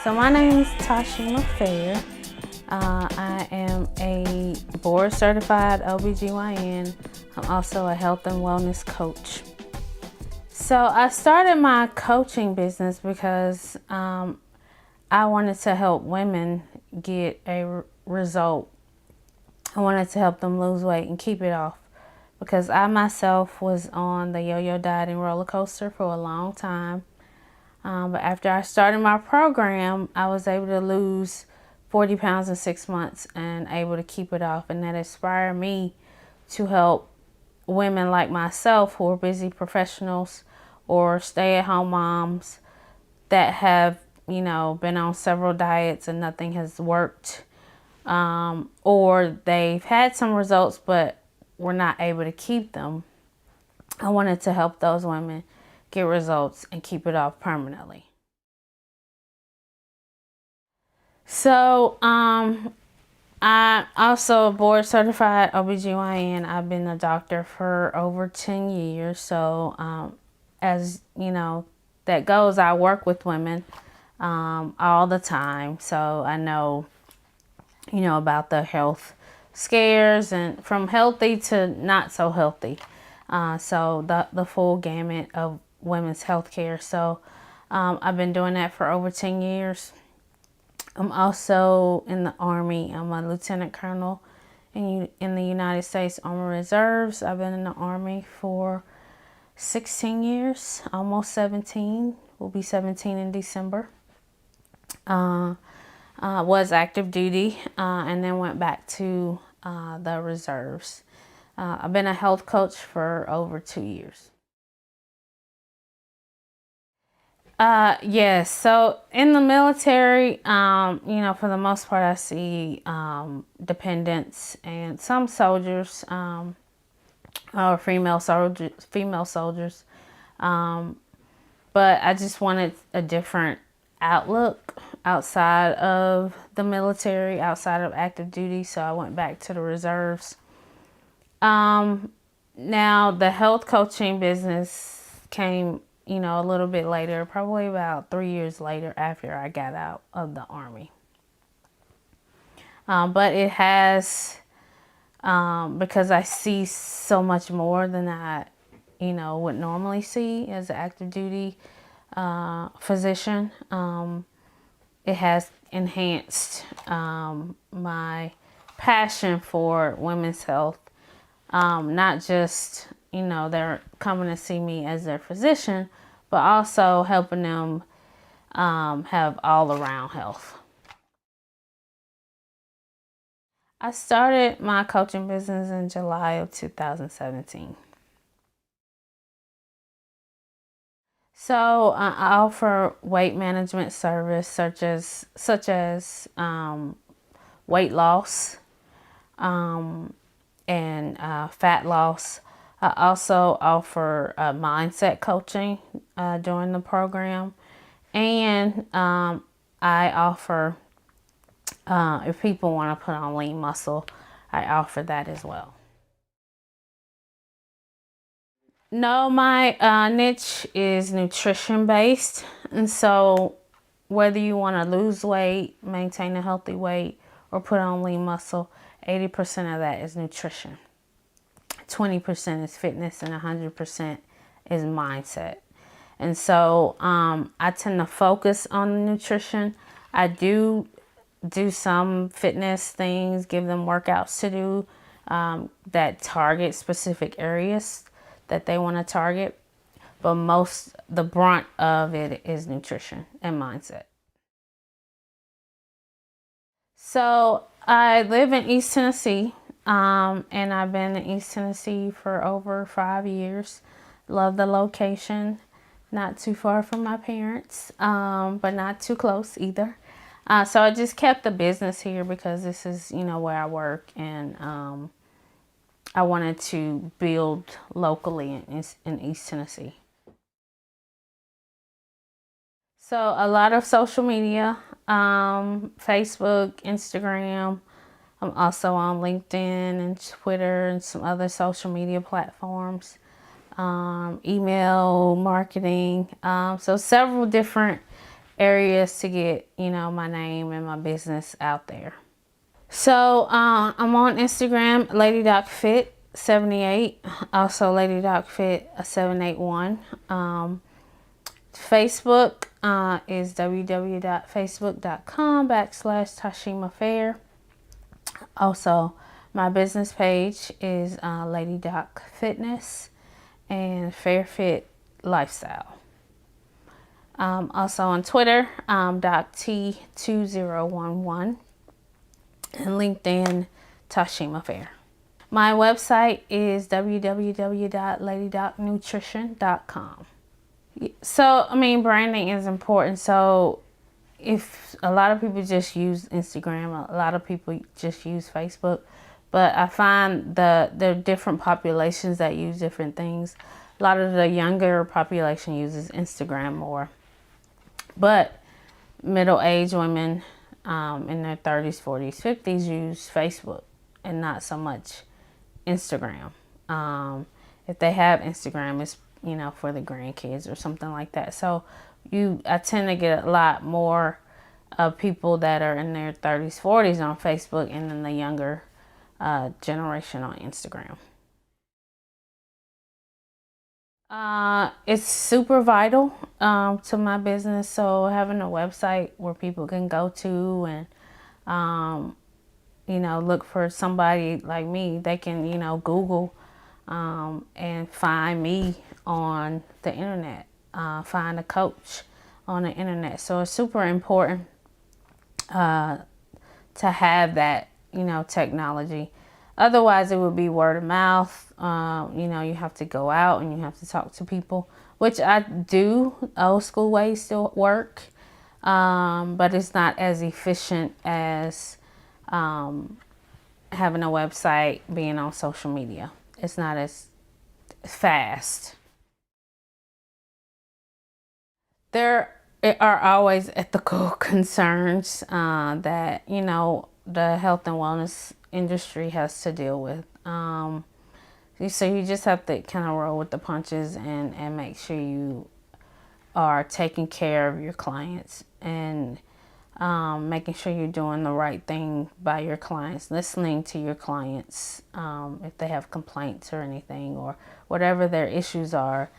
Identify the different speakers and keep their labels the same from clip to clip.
Speaker 1: So my name is Tashima Fair. I am a board certified OBGYN. I'm also a health and wellness coach. So I started my coaching business because I wanted to help women get a result. I wanted to help them lose weight and keep it off, because I myself was on the yo-yo dieting roller coaster for a long time. But after I started my program, I was able to lose 40 pounds in 6 months and able to keep it off. And that inspired me to help women like myself who are busy professionals or stay-at-home moms that have, been on several diets and nothing has worked. Or they've had some results but were not able to keep them. I wanted to help those women get results and keep it off permanently. So I also board certified OBGYN. I've been a doctor for over 10 years. So as you know, that goes, I work with women all the time. So I know, about the health scares and from healthy to not so healthy. So the full gamut of women's health care. So I've been doing that for over 10 years. I'm also in the Army. I'm a lieutenant colonel in the United States Army Reserves. I've been in the Army for 16 years, almost 17. We'll be 17 in December. Was active duty and then went back to the reserves. I've been a health coach for over 2 years. Yes. So in the military, for the most part, I see dependents and some soldiers, or female soldiers. But I just wanted a different outlook outside of the military, outside of active duty. So I went back to the reserves. Now the health coaching business came, a little bit later, probably about 3 years later after I got out of the Army. But it has, because I see so much more than I, would normally see as an active duty physician. It has enhanced my passion for women's health. Not just, they're coming to see me as their physician, but also helping them have all around health. I started my coaching business in July of 2017. So I offer weight management service such as weight loss and fat loss. I also offer mindset coaching during the program, and I offer, if people want to put on lean muscle, I offer that as well. No, my niche is nutrition based, and so whether you want to lose weight, maintain a healthy weight, or put on lean muscle, 80% of that is nutrition. 20% is fitness and 100% is mindset. And so I tend to focus on the nutrition. I do some fitness things, give them workouts to do that target specific areas that they want to target. But the brunt of it is nutrition and mindset. So I live in East Tennessee. And I've been in East Tennessee for over 5 years. Love the location. Not too far from my parents, but not too close either. So I just kept the business here because this is, where I work, and I wanted to build locally in East Tennessee. So a lot of social media, Facebook, Instagram. I'm also on LinkedIn and Twitter and some other social media platforms. Email marketing. So several different areas to get, you know, my name and my business out there. So I'm on Instagram, LadyDocFit78, also LadyDocFit781. Facebook is www.facebook.com/Tashima Fair. Also, my business page is Lady Doc Fitness and Fair Fit Lifestyle. Also on Twitter, DocT2011, and LinkedIn, Tashima Fair. My website is www.ladydocnutrition.com. So, I mean, branding is important. So, if a lot of people just use Instagram, a lot of people just use Facebook, but I find there are different populations that use different things. A lot of the younger population uses Instagram more, but middle-aged women in their 30s, 40s, 50s use Facebook and not so much Instagram. If they have Instagram, it's, you know, for the grandkids or something like that. So I tend to get a lot more of people that are in their 30s, 40s on Facebook, and then the younger generation on Instagram. It's super vital to my business. So having a website where people can go to and you know, look for somebody like me, they can, you know, Google and find me on the internet, find a coach on the internet. So it's super important to have that, you know, technology. Otherwise, it would be word of mouth. You know, you have to go out and you have to talk to people, which I do. Old school ways still work, but it's not as efficient as having a website, being on social media. It's not as fast. There are always ethical concerns that, you know, the health and wellness industry has to deal with. So you just have to kind of roll with the punches and make sure you are taking care of your clients and making sure you're doing the right thing by your clients, listening to your clients if they have complaints or anything or whatever their issues are,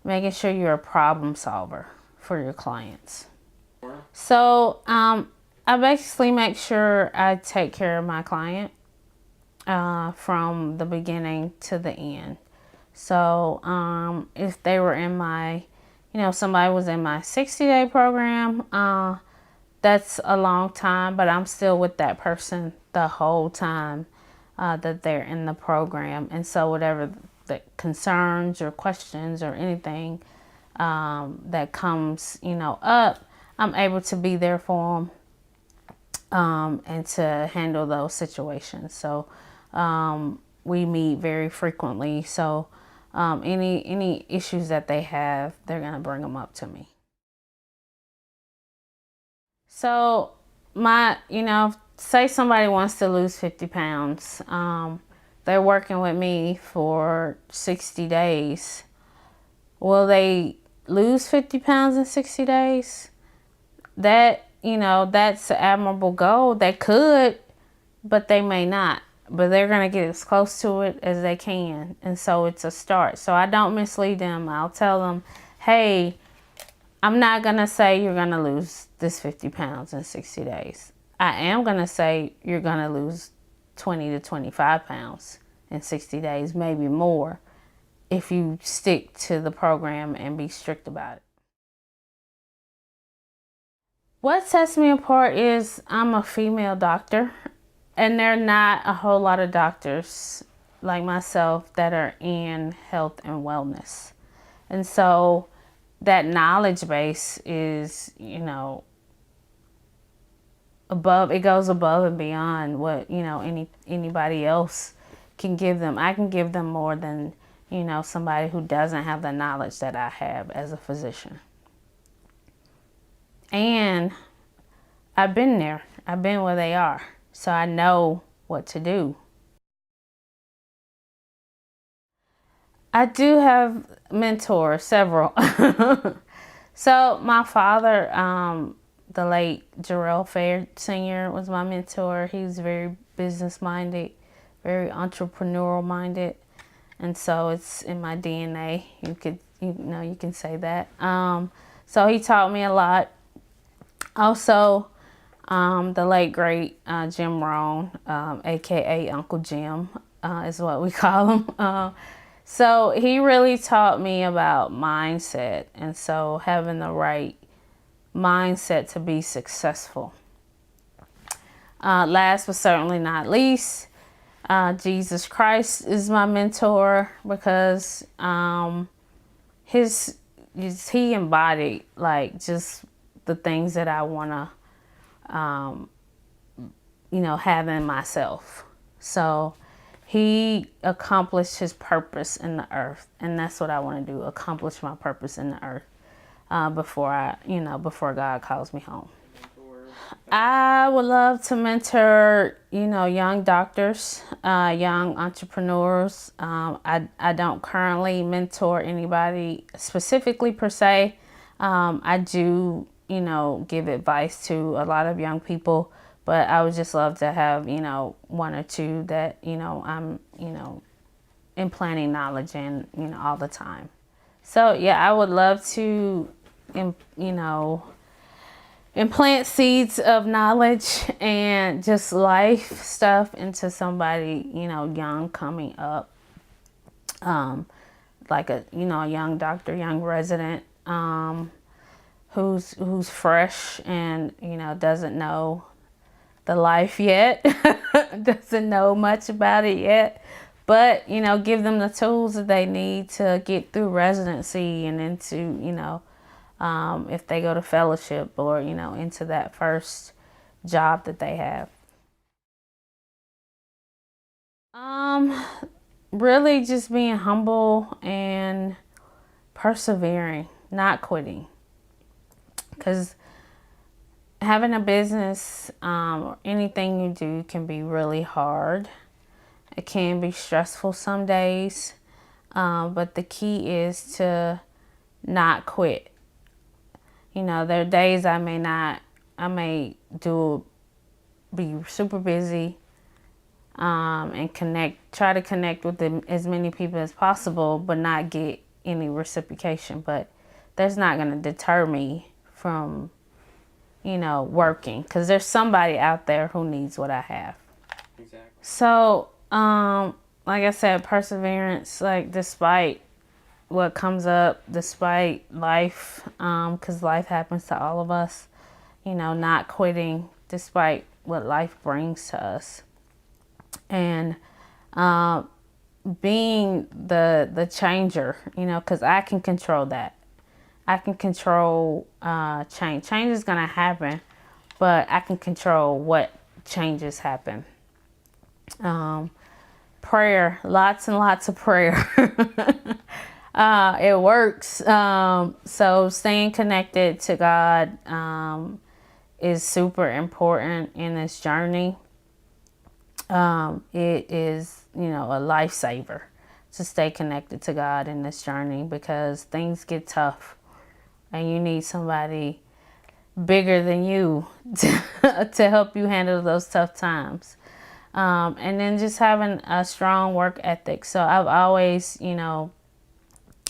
Speaker 1: making sure you're a problem solver for your clients. So I basically make sure I take care of my client from the beginning to the end. So if they were in my, you know, somebody was in my 60-day program, that's a long time, but I'm still with that person the whole time that they're in the program. And so whatever the concerns or questions or anything that comes, you know, up, I'm able to be there for them and to handle those situations. So we meet very frequently. So any issues that they have, they're going to bring them up to me. So you know, say somebody wants to lose 50 pounds. They're working with me for 60 days. Will they lose 50 pounds in 60 days? That, you know, that's an admirable goal. They could, but they may not. But they're going to get as close to it as they can. And so it's a start. So I don't mislead them. I'll tell them, hey, I'm not going to say you're going to lose this 50 pounds in 60 days. I am going to say you're going to lose 20 to 25 pounds in 60 days, maybe more, if you stick to the program and be strict about it. What sets me apart is I'm a female doctor, and there are not a whole lot of doctors like myself that are in health and wellness. And so that knowledge base is, you know, it goes above and beyond what, you know, anybody else can give them. I can give them more than, you know, somebody who doesn't have the knowledge that I have as a physician. And I've been there. I've been where they are. So I know what to do. I do have mentors, several. So my father, the late Jarrell Fair Sr. was my mentor. He was very business minded, very entrepreneurial minded, and so it's in my DNA. You can say that. So he taught me a lot. Also, the late great Jim Rohn, aka Uncle Jim, is what we call him. So he really taught me about mindset, and so having the right mindset to be successful. Last but certainly not least, Jesus Christ is my mentor because he embodied like just the things that I want to have in myself. So he accomplished his purpose in the earth, and that's what I want to do, accomplish my purpose in the earth before God calls me home. I would love to mentor, young doctors, young entrepreneurs. I don't currently mentor anybody specifically per se. I do, give advice to a lot of young people, but I would just love to have, one or two that, I'm, implanting knowledge in, all the time. So yeah, I would love to, implant seeds of knowledge and just life stuff into somebody, young coming up. Like a young doctor, young resident, who's fresh and, doesn't know the life yet, doesn't know much about it yet, but, give them the tools that they need to get through residency and into, if they go to fellowship or, into that first job that they have. Really just being humble and persevering, not quitting. Because having a business or anything you do can be really hard. It can be stressful some days, but the key is to not quit. There are days I may be super busy and try to connect with as many people as possible, but not get any reciprocation. But that's not going to deter me from, working, because there's somebody out there who needs what I have. Exactly. So, like I said, perseverance, like despite what comes up, despite life, because life happens to all of us, not quitting despite what life brings to us. And being the changer, because I can control that. I can control change. Change is going to happen, but I can control what changes happen. Prayer, lots and lots of prayer. It works. So staying connected to God is super important in this journey. It is, a lifesaver to stay connected to God in this journey, because things get tough and you need somebody bigger than you to help you handle those tough times. And then just having a strong work ethic. So I've always,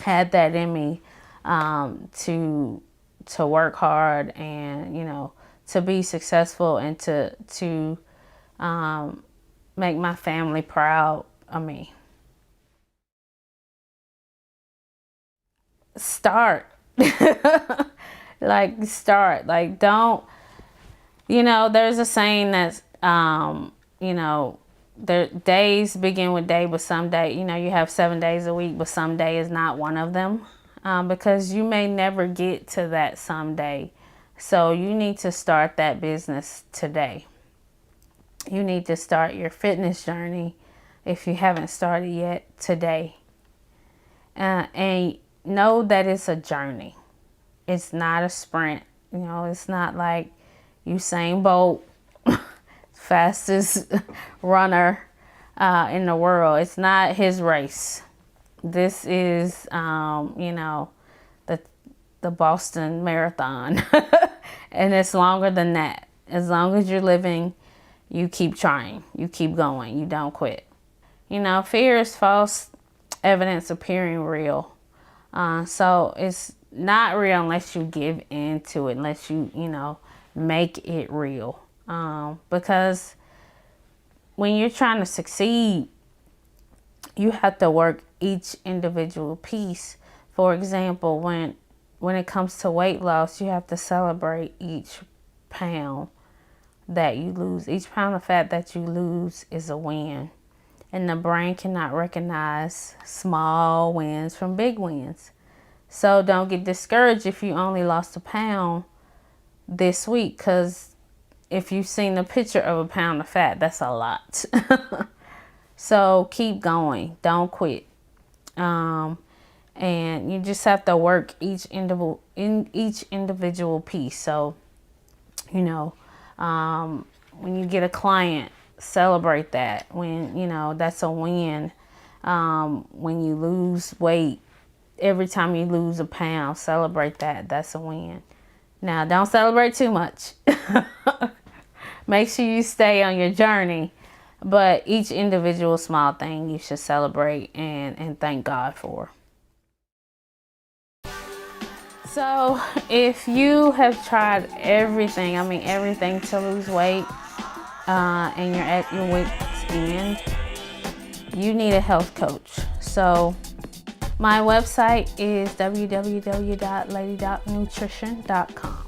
Speaker 1: had that in me, to work hard and, to be successful and to make my family proud of me. Start. Don't, there's a saying that's, their days begin with day, but some day, you have 7 days a week, but some day is not one of them, because you may never get to that someday. So you need to start that business today. You need to start your fitness journey, if you haven't started yet, today. And know that it's a journey. It's not a sprint. It's not like Usain Bolt, fastest runner in the world. It's not his race. This is, the Boston Marathon. And it's longer than that. As long as you're living, you keep trying, you keep going, you don't quit. You know, fear is false evidence appearing real. So it's not real unless you give in to it, unless you make it real. Because when you're trying to succeed, you have to work each individual piece. For example, when it comes to weight loss, you have to celebrate each pound that you lose. Each pound of fat that you lose is a win. And the brain cannot recognize small wins from big wins. So don't get discouraged if you only lost a pound this week, because if you've seen a picture of a pound of fat, that's a lot. So keep going. Don't quit. And you just have to work each individual piece. So, when you get a client, celebrate that. When, that's a win. When you lose weight, every time you lose a pound, celebrate that. That's a win. Now, don't celebrate too much. Make sure you stay on your journey. But each individual small thing you should celebrate and thank God for. So if you have tried everything to lose weight, and you're at your weight's end, you need a health coach. So my website is www.ladydocnutrition.com.